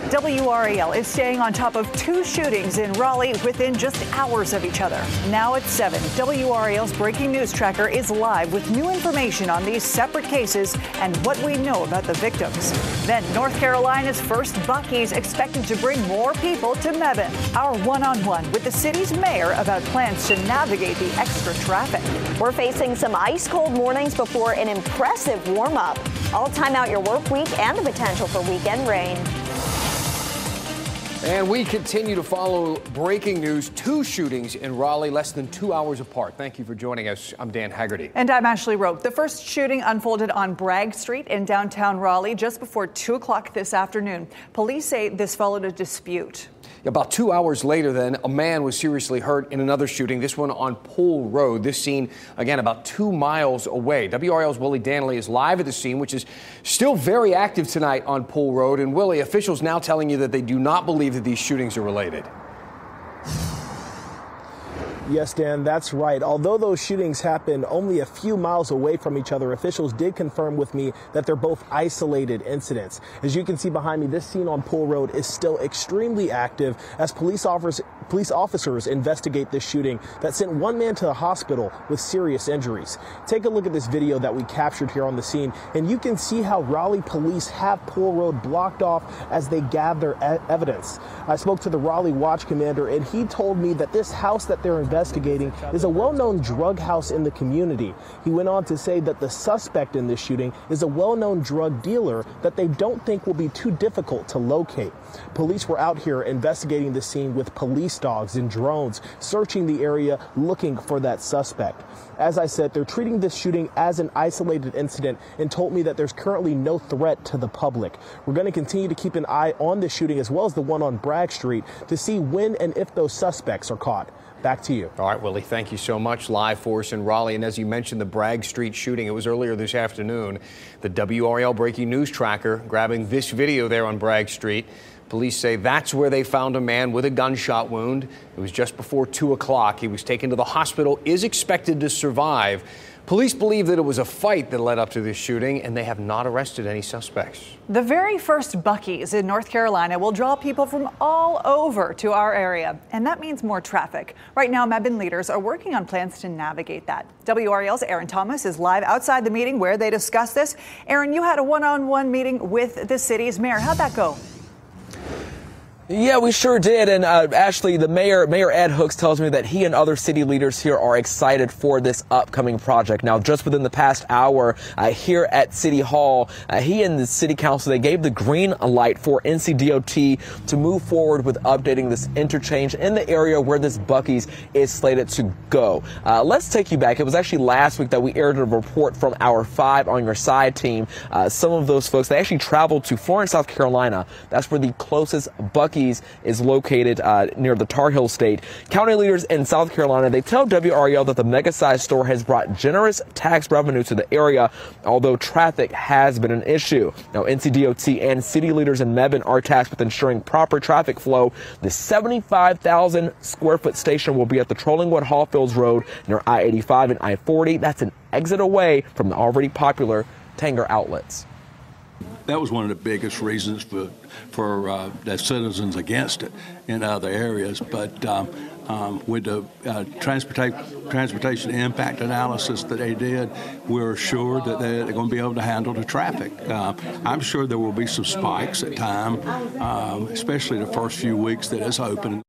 WRAL is staying on top of two shootings in Raleigh within just hours of each other. Now at 7, WRAL's breaking news tracker is live with new information on these separate cases and what we know about the victims. Then North Carolina's first Buc-ee's expected to bring more people to Mebane. Our one-on-one with the city's mayor about plans to navigate the extra traffic. We're facing some ice-cold mornings before an impressive warm-up. All time out your work week and the potential for weekend rain. And we continue to follow breaking news. Two shootings in Raleigh less than 2 hours apart. Thank you for joining us. I'm Dan Haggerty. And I'm Ashley Rope. The first shooting unfolded on Bragg Street in downtown Raleigh just before 2 o'clock this afternoon. Police say this followed a dispute. About 2 hours later, then, a man was seriously hurt in another shooting, this one on Pool Road. This scene, again, about 2 miles away. WRAL's Willie Danley is live at the scene, which is still very active tonight on Pool Road. And Willie, officials now telling you that they do not believe that these shootings are related. Yes, Dan, that's right. Although those shootings happened only a few miles away from each other, officials did confirm with me that they're both isolated incidents. As you can see behind me, this scene on Pool Road is still extremely active as police officers investigate this shooting that sent one man to the hospital with serious injuries. Take a look at this video that we captured here on the scene, and you can see how Raleigh police have Pool Road blocked off as they gather evidence. I spoke to the Raleigh Watch commander, and he told me that this house that they're investigating is a well-known drug house in the community. He went on to say that the suspect in this shooting is a well-known drug dealer that they don't think will be too difficult to locate. Police were out here investigating the scene with police dogs and drones, searching the area looking for that suspect. As I said, they're treating this shooting as an isolated incident and told me that there's currently no threat to the public. We're going to continue to keep an eye on the shooting as well as the one on Bragg Street to see when and if those suspects are caught. Back to you. All right, Willie, thank you so much. Live for us in Raleigh. And as you mentioned, the Bragg Street shooting, it was earlier this afternoon. The WRAL breaking news tracker grabbing this video there on Bragg Street. Police say that's where they found a man with a gunshot wound. It was just before 2 o'clock. He was taken to the hospital, is expected to survive. Police believe that it was a fight that led up to this shooting, and they have not arrested any suspects. The very first Buc-ee's in North Carolina will draw people from all over to our area, and that means more traffic. Right now, Mebane leaders are working on plans to navigate that. WRAL's Aaron Thomas is live outside the meeting where they discuss this. Aaron, you had a one-on-one meeting with the city's mayor. How'd that go? Yeah, we sure did. And Ashley, the Mayor Ed Hooks tells me that he and other city leaders here are excited for this upcoming project. Now, just within the past hour here at City Hall, he and the City Council, they gave the green light for NCDOT to move forward with updating this interchange in the area where this Buc-ee's is slated to go. Let's take you back. It was actually last week that we aired a report from our 5 on Your Side team. Some of those folks, they actually traveled to Florence, South Carolina. That's where the closest Buc-ee's is located near the Tar Heel State. County leaders in South Carolina, they tell WRAL that the mega-sized store has brought generous tax revenue to the area, although traffic has been an issue. Now, NCDOT and city leaders in Mebane are tasked with ensuring proper traffic flow. The 75,000 square foot station will be at the Trollingwood Hallfields Road near I-85 and I-40. That's an exit away from the already popular Tanger outlets. That was one of the biggest reasons for the citizens against it in other areas. But with the transportation impact analysis that they did, we're assured that they're going to be able to handle the traffic. I'm sure there will be some spikes at time, especially the first few weeks that it's open.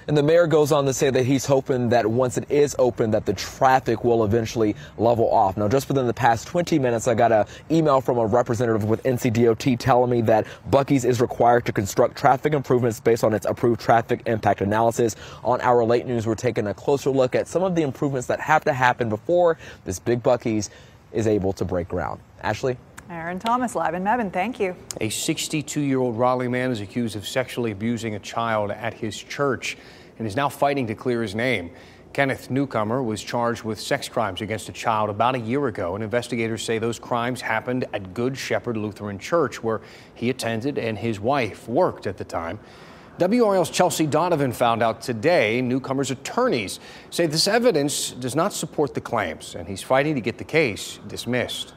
And the mayor goes on to say that he's hoping that once it is open, that the traffic will eventually level off. Now, just within the past 20 minutes, I got an email from a representative with NCDOT telling me that Buc-ee's is required to construct traffic improvements based on its approved traffic impact analysis. On our late news, we're taking a closer look at some of the improvements that have to happen before this big Buc-ee's is able to break ground. Ashley? Aaron Thomas, live in Mebane. Thank you. A 62-year-old Raleigh man is accused of sexually abusing a child at his church and is now fighting to clear his name. Kenneth Newcomer was charged with sex crimes against a child about a year ago, and investigators say those crimes happened at Good Shepherd Lutheran Church, where he attended and his wife worked at the time. WRAL's Chelsea Donovan found out today Newcomer's attorneys say this evidence does not support the claims, and he's fighting to get the case dismissed.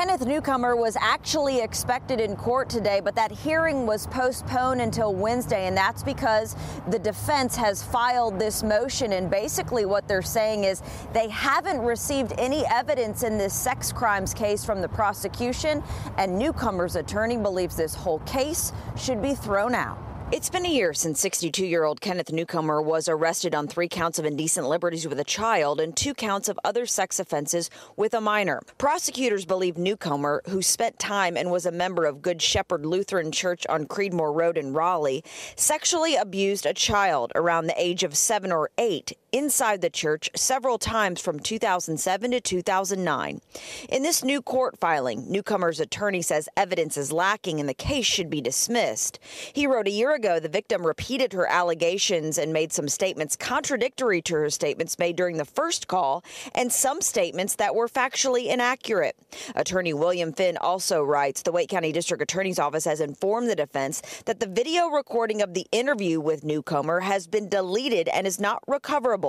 Kenneth Newcomer was actually expected in court today, but that hearing was postponed until Wednesday, and that's because the defense has filed this motion. And basically what they're saying is they haven't received any evidence in this sex crimes case from the prosecution, and Newcomer's attorney believes this whole case should be thrown out. It's been a year since 62-year-old Kenneth Newcomer was arrested on 3 counts of indecent liberties with a child and 2 counts of other sex offenses with a minor. Prosecutors believe Newcomer, who spent time and was a member of Good Shepherd Lutheran Church on Creedmoor Road in Raleigh, sexually abused a child around the age of 7 or 8 inside the church several times from 2007 to 2009. In this new court filing, Newcomer's attorney says evidence is lacking and the case should be dismissed. He wrote a year ago the victim repeated her allegations and made some statements contradictory to her statements made during the first call and some statements that were factually inaccurate. Attorney William Finn also writes the Wake County District Attorney's Office has informed the defense that the video recording of the interview with Newcomer has been deleted and is not recoverable.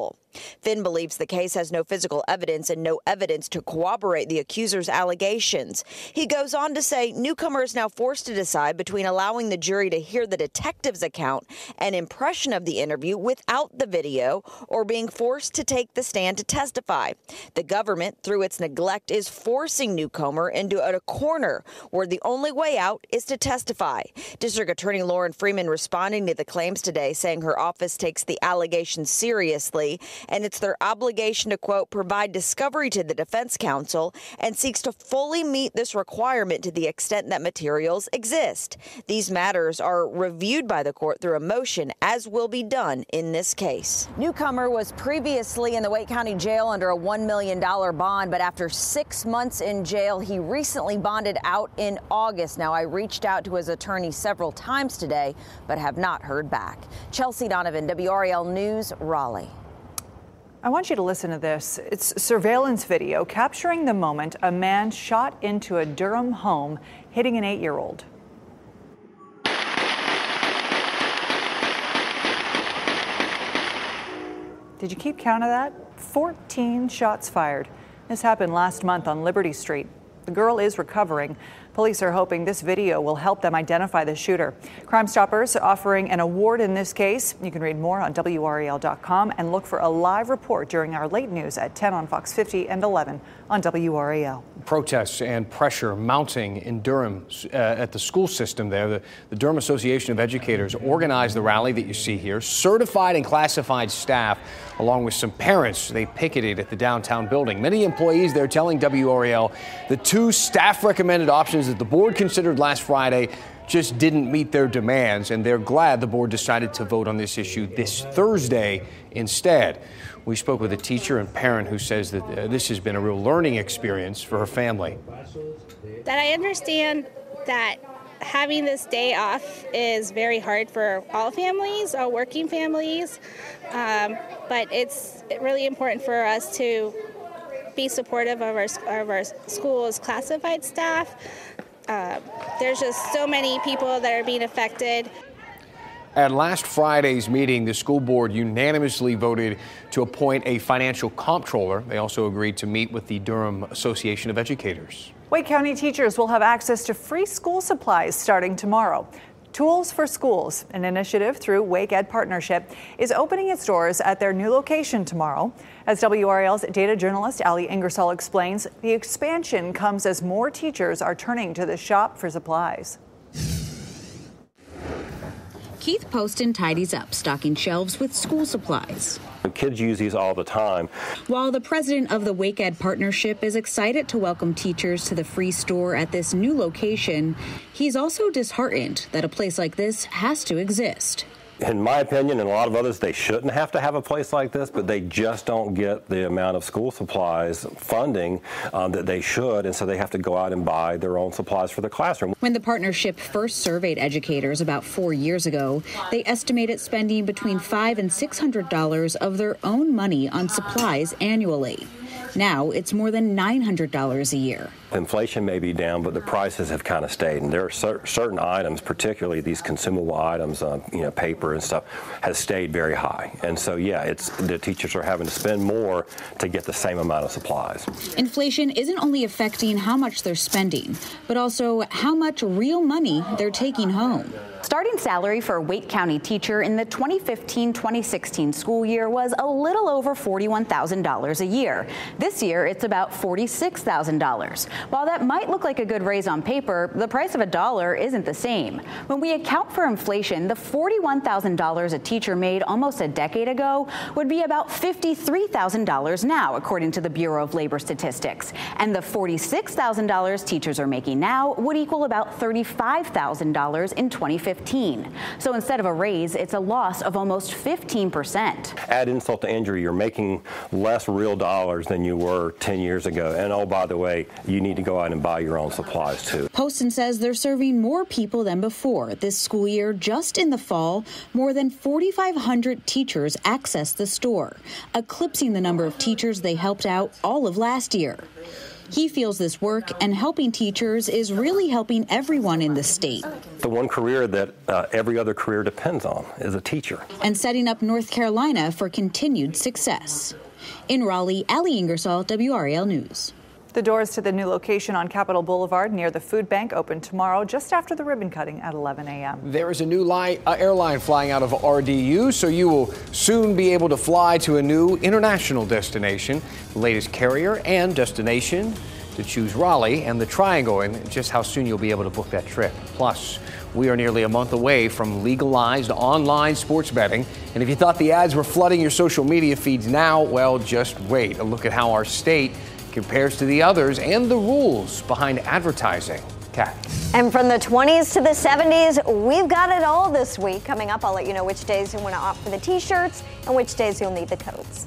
Finn believes the case has no physical evidence and no evidence to corroborate the accuser's allegations. He goes on to say Newcomer is now forced to decide between allowing the jury to hear the detective's account and impression of the interview without the video or being forced to take the stand to testify. The government, through its neglect, is forcing Newcomer into a corner where the only way out is to testify. District Attorney Lauren Freeman responding to the claims today, saying her office takes the allegations seriously and it's their obligation to, quote, provide discovery to the defense counsel and seeks to fully meet this requirement to the extent that materials exist. These matters are reviewed by the court through a motion, as will be done in this case. Newcomer was previously in the Wake County Jail under a $1 million bond, but after 6 months in jail, he recently bonded out in August. Now, I reached out to his attorney several times today, but have not heard back. Chelsea Donovan, WRAL News, Raleigh. I want you to listen to this. It's surveillance video capturing the moment a man shot into a Durham home, hitting an 8-year-old. Did you keep count of that? 14 shots fired. This happened last month on Liberty Street. The girl is recovering. Police are hoping this video will help them identify the shooter. Crime Stoppers offering an award in this case. You can read more on WRAL.com and look for a live report during our late news at 10 on Fox 50 and 11 on WRAL. Protests and pressure mounting in Durham at the school system there. The Durham Association of Educators organized the rally that you see here. Certified and classified staff, along with some parents, they picketed at the downtown building. Many employees there telling WRAL the 2 staff recommended options that the board considered last Friday just didn't meet their demands, and they're glad the board decided to vote on this issue this Thursday instead. We spoke with a teacher and parent who says that this has been a real learning experience for her family. That I understand that having this day off is very hard for all families, all working families, but it's really important for us to be supportive of our school's classified staff. There's just so many people that are being affected. At last Friday's meeting, the school board unanimously voted to appoint a financial comptroller. They also agreed to meet with the Durham Association of Educators. Wake County teachers will have access to free school supplies starting tomorrow. Tools for Schools, an initiative through Wake Ed Partnership, is opening its doors at their new location tomorrow. As WRAL's data journalist Ali Ingersoll explains, the expansion comes as more teachers are turning to the shop for supplies. Keith Poston tidies up, stocking shelves with school supplies. The kids use these all the time. While the president of the Wake Ed Partnership is excited to welcome teachers to the free store at this new location, he's also disheartened that a place like this has to exist. In my opinion, and a lot of others, they shouldn't have to have a place like this, but they just don't get the amount of school supplies funding that they should, and so they have to go out and buy their own supplies for the classroom. When the partnership first surveyed educators about 4 years ago, they estimated spending between $500 and $600 of their own money on supplies annually. Now it's more than $900 a year. Inflation may be down, but the prices have kind of stayed. And there are certain items, particularly these consumable items, paper and stuff, has stayed very high. And so, yeah, the teachers are having to spend more to get the same amount of supplies. Inflation isn't only affecting how much they're spending, but also how much real money they're taking home. Starting salary for a Wake County teacher in the 2015-2016 school year was a little over $41,000 a year. This year, it's about $46,000. While that might look like a good raise on paper, the price of a dollar isn't the same. When we account for inflation, the $41,000 a teacher made almost a decade ago would be about $53,000 now, according to the Bureau of Labor Statistics. And the $46,000 teachers are making now would equal about $35,000 in 2015. So instead of a raise, it's a loss of almost 15%. Add insult to injury, you're making less real dollars than you were 10 years ago. And oh, by the way, you need to go out and buy your own supplies too. Poston says they're serving more people than before. This school year, just in the fall, more than 4,500 teachers accessed the store, eclipsing the number of teachers they helped out all of last year. He feels this work and helping teachers is really helping everyone in the state. The one career that every other career depends on is a teacher. And setting up North Carolina for continued success. In Raleigh, Allie Ingersoll, WRAL News. The doors to the new location on Capitol Boulevard near the food bank open tomorrow just after the ribbon cutting at 11 a.m. There is a new airline flying out of RDU, so you will soon be able to fly to a new international destination. The latest carrier and destination to choose Raleigh and the Triangle, and just how soon you'll be able to book that trip. Plus, we are nearly a month away from legalized online sports betting. And if you thought the ads were flooding your social media feeds now, well, just wait. A look at how our state compares to the others and the rules behind advertising. Kat. And from the 20s to the 70s, we've got it all this week. Coming up, I'll let you know which days you want to opt for the T-shirts and which days you'll need the codes.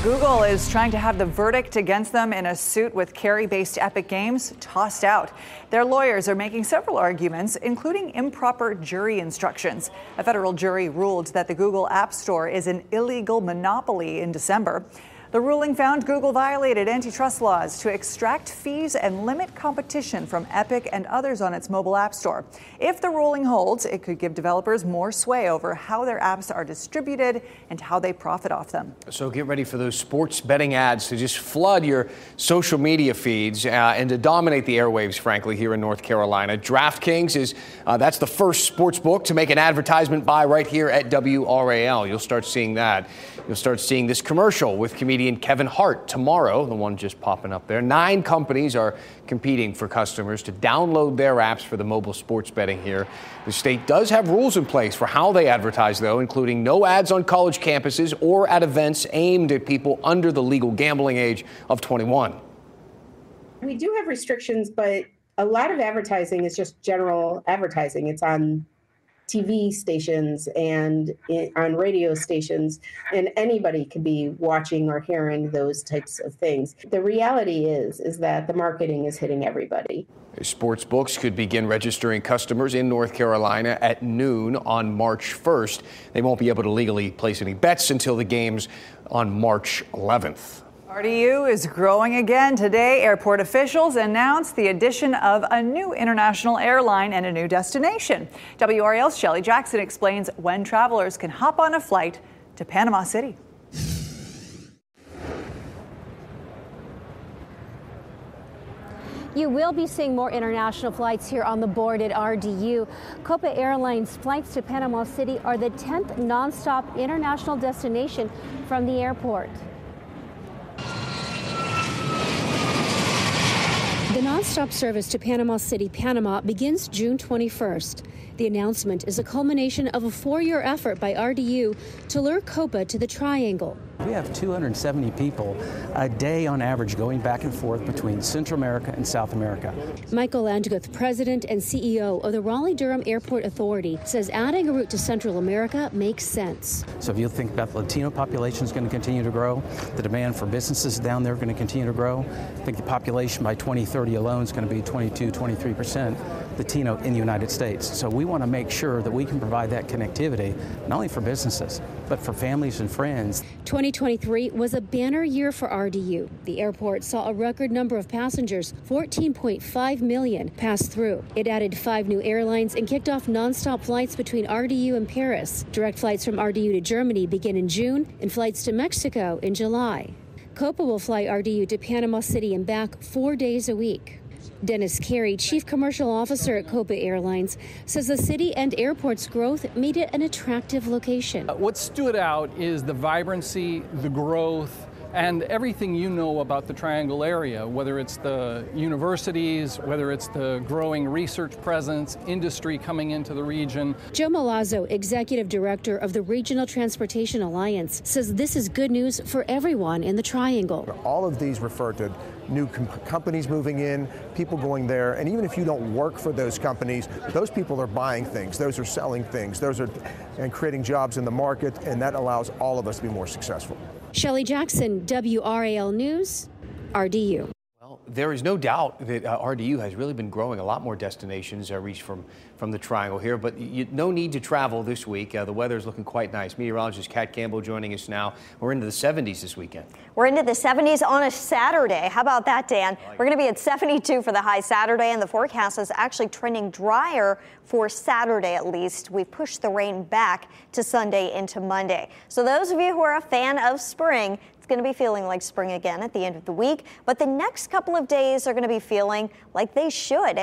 Google is trying to have the verdict against them in a suit with Cary-based Epic Games tossed out. Their lawyers are making several arguments, including improper jury instructions. A federal jury ruled that the Google App Store is an illegal monopoly in December. The ruling found Google violated antitrust laws to extract fees and limit competition from Epic and others on its mobile app store. If the ruling holds, it could give developers more sway over how their apps are distributed and how they profit off them. So get ready for those sports betting ads to just flood your social media feeds and to dominate the airwaves, frankly, here in North Carolina. DraftKings that's the first sports book to make an advertisement buy right here at WRAL. You'll start seeing that. You'll start seeing this commercial with comedian Kevin Hart tomorrow, the one just popping up there. 9 companies are competing for customers to download their apps for the mobile sports betting here. The state does have rules in place for how they advertise, though, including no ads on college campuses or at events aimed at people under the legal gambling age of 21. We do have restrictions, but a lot of advertising is just general advertising. It's on TV stations and on radio stations, and anybody could be watching or hearing those types of things. The reality is that the marketing is hitting everybody. Sports books could begin registering customers in North Carolina at noon on March 1st. They won't be able to legally place any bets until the games on March 11th. RDU is growing again. Today, airport officials announced the addition of a new international airline and a new destination. WRAL's Shelley Jackson explains when travelers can hop on a flight to Panama City. You will be seeing more international flights here on the board at RDU. Copa Airlines flights to Panama City are the 10th nonstop international destination from the airport. The nonstop service to Panama City, Panama begins June 21st. The announcement is a culmination of a 4-year effort by RDU to lure Copa to the Triangle. We have 270 people a day on average going back and forth between Central America and South America. Michael Landguth, president and CEO of the Raleigh-Durham Airport Authority, says adding a route to Central America makes sense. So if you think about the Latino population is going to continue to grow, the demand for businesses down there are going to continue to grow. I think the population by 2030 alone is going to be 22-23%. Latino in the United States. So we want to make sure that we can provide that connectivity, not only for businesses, but for families and friends. 2023 was a banner year for RDU. The airport saw a record number of passengers, 14.5 million, pass through. It added 5 new airlines and kicked off nonstop flights between RDU and Paris. Direct flights from RDU to Germany begin in June and flights to Mexico in July. Copa will fly RDU to Panama City and back 4 days a week. Dennis Carey, Chief Commercial Officer at Copa Airlines, says the city and airport's growth made it an attractive location. What stood out is the vibrancy, the growth, and everything you know about the Triangle area, whether it's the universities, whether it's the growing research presence, industry coming into the region. Joe Malazzo, Executive Director of the Regional Transportation Alliance, says this is good news for everyone in the Triangle. All of these refer to new companies moving in, people going there, and even if you don't work for those companies, those people are buying things, those are selling things, those are and creating jobs in the market, and that allows all of us to be more successful. Shelley Jackson, WRAL News, RDU. Well, there is no doubt that RDU has really been growing. A lot more destinations reach from the Triangle here, but no need to travel this week. The weather is looking quite nice. Meteorologist Kat Campbell joining us now. We're into the 70s this weekend. We're into the 70s on a Saturday. How about that, Dan? We're going to be at 72 for the high Saturday, and the forecast is actually trending drier for Saturday at least. We've pushed the rain back to Sunday into Monday. So those of you who are a fan of spring, it's going to be feeling like spring again at the end of the week, but the next couple of days are going to be feeling like they should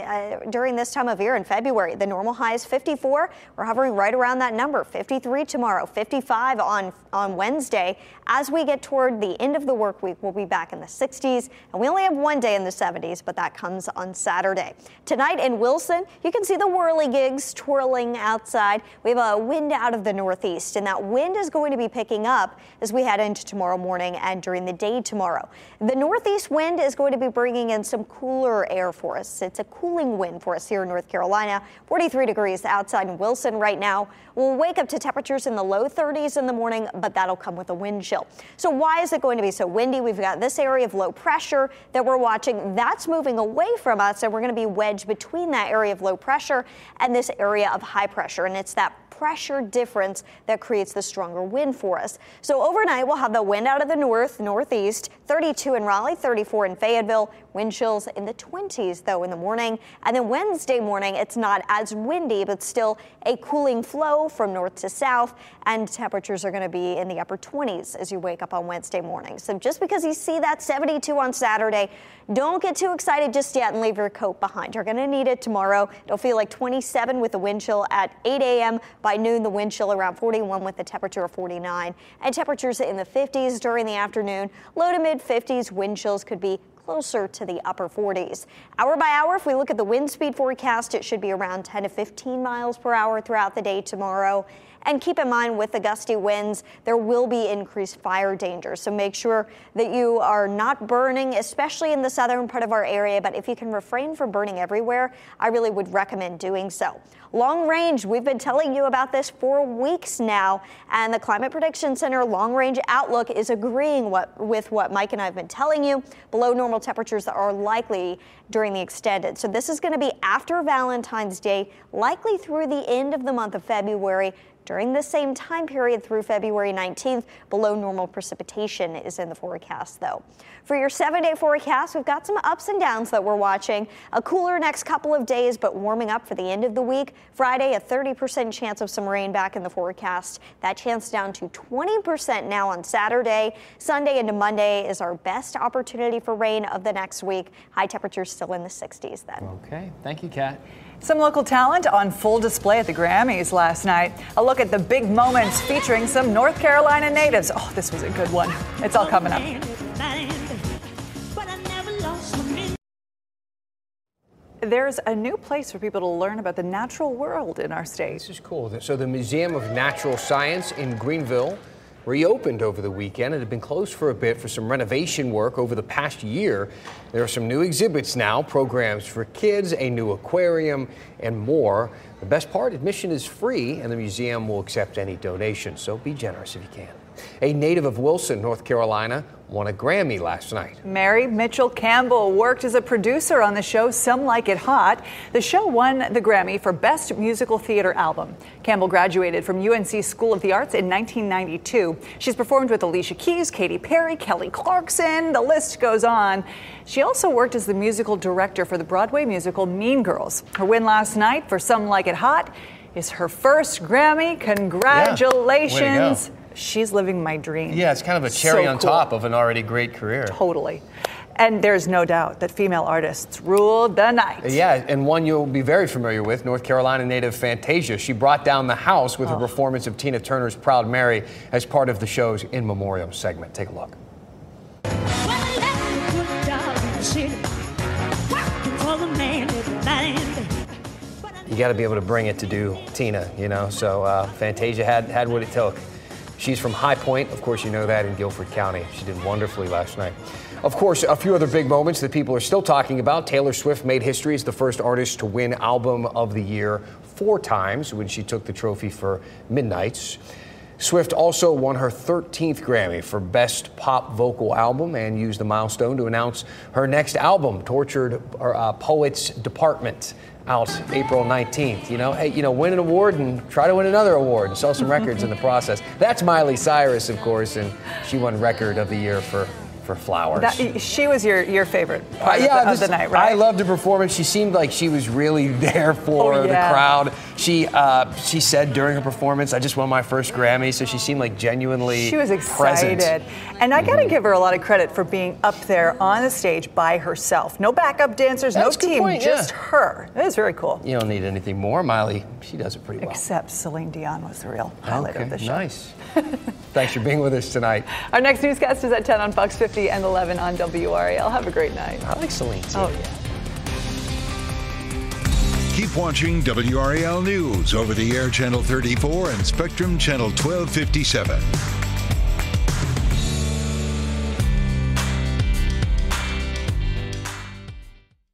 during this time of year in February. The normal high is 54. We're hovering right around that number. 53 tomorrow, 55 on Wednesday. As we get toward the end of the work week, we'll be back in the 60s, and we only have one day in the 70s, but that comes on Saturday. Tonight in Wilson, you can see the whirligigs twirling outside. We have a wind out of the northeast, and that wind is going to be picking up as we head into tomorrow morning and during the day tomorrow. The northeast wind is going to be bringing in some cooler air for us. It's a cooling wind for us here in North Carolina. 43 degrees outside in Wilson right now. We'll wake up to temperatures in the low 30s in the morning, but that'll come with a wind chill. So why is it going to be so windy? We've got this area of low pressure that we're watching. That's moving away from us, and we're going to be wedged between that area of low pressure and this area of high pressure. And it's that pressure difference that creates the stronger wind for us. So overnight, we'll have the wind out of the northeast, 32 in Raleigh, 34 in Fayetteville, wind chills in the 20s though in the morning. And then Wednesday morning, it's not as windy, but still a cooling flow from north to south, and temperatures are going to be in the upper 20s as you wake up on Wednesday morning. So just because you see that 72 on Saturday, don't get too excited just yet and leave your coat behind. You're going to need it tomorrow. It'll feel like 27 with the wind chill at 8 a.m. By noon, the wind chill around 41 with the temperature of 49, and temperatures in the 50s during the afternoon. Low to mid 50s, wind chills could be closer to the upper 40s. Hour by hour, if we look at the wind speed forecast, it should be around 10 to 15 miles per hour throughout the day tomorrow. And keep in mind, with the gusty winds, there will be increased fire danger. So make sure that you are not burning, especially in the southern part of our area. But if you can refrain from burning everywhere, I really would recommend doing so. Long range, we've been telling you about this for weeks now, and the Climate Prediction Center long range outlook is agreeing with what Mike and I have been telling you. Below normal temperatures are likely during the extended. So this is going to be after Valentine's Day, likely through the end of the month of February. During the same time period through February 19th, below normal precipitation is in the forecast, though. For your 7-day forecast, we've got some ups and downs that we're watching. A cooler next couple of days, but warming up for the end of the week. Friday, a 30% chance of some rain back in the forecast. That chance down to 20% now on Saturday. Sunday into Monday is our best opportunity for rain of the next week. High temperatures still in the 60s then. Okay, thank you, Kat. Some local talent on full display at the Grammys last night. A look at the big moments featuring some North Carolina natives. Oh, this was a good one. It's all coming up. There's a new place for people to learn about the natural world in our state. This is cool. So the Museum of Natural Science in Greenville reopened over the weekend. It had been closed for a bit for some renovation work over the past year. There are some new exhibits now, programs for kids, a new aquarium, and more. The best part, admission is free, and the museum will accept any donations, so be generous if you can. A native of Wilson, North Carolina, won a Grammy last night. Mary Mitchell Campbell worked as a producer on the show Some Like It Hot. The show won the Grammy for Best Musical Theater Album. Campbell graduated from UNC School of the Arts in 1992. She's performed with Alicia Keys, Katy Perry, Kelly Clarkson, the list goes on. She also worked as the musical director for the Broadway musical Mean Girls. Her win last night for Some Like It Hot is her first Grammy. Congratulations. Yeah, way to go. She's living my dream. Yeah, it's kind of a cherry on top of an already great career. Totally. And there's no doubt that female artists ruled the night. Yeah, and one you'll be very familiar with, North Carolina native Fantasia. She brought down the house with her performance of Tina Turner's Proud Mary as part of the show's In Memoriam segment. Take a look. You got to be able to bring it to do Tina, you know, so Fantasia had what it took. She's from High Point, of course you know that, in Guilford County. She did wonderfully last night. Of course, a few other big moments that people are still talking about. Taylor Swift made history as the first artist to win Album of the Year 4 times when she took the trophy for Midnights. Swift also won her 13th Grammy for Best Pop Vocal Album and used the milestone to announce her next album, Tortured Poets Department, out April 19th. You know, hey, win an award and try to win another award and sell some records in the process. That's Miley Cyrus, of course, and she won Record of the Year for Flowers. She was your favorite part of the night, right? I loved her performance. She seemed like she was really there for the crowd. She said during her performance, I just won my first Grammy, so she seemed like genuinely She was excited. present. And I got to give her a lot of credit for being up there on the stage by herself. No backup dancers, no team, just her. It was very cool. You don't need anything more. Miley, she does it pretty well. Except Celine Dion was the real highlight of the show. Nice. Thanks for being with us tonight. Our next newscast is at 10 on Fox 50 and 11 on WRAL. Have a great night. I like Celine too. Oh, yeah. Keep watching WRAL News over the air Channel 34 and Spectrum Channel 1257.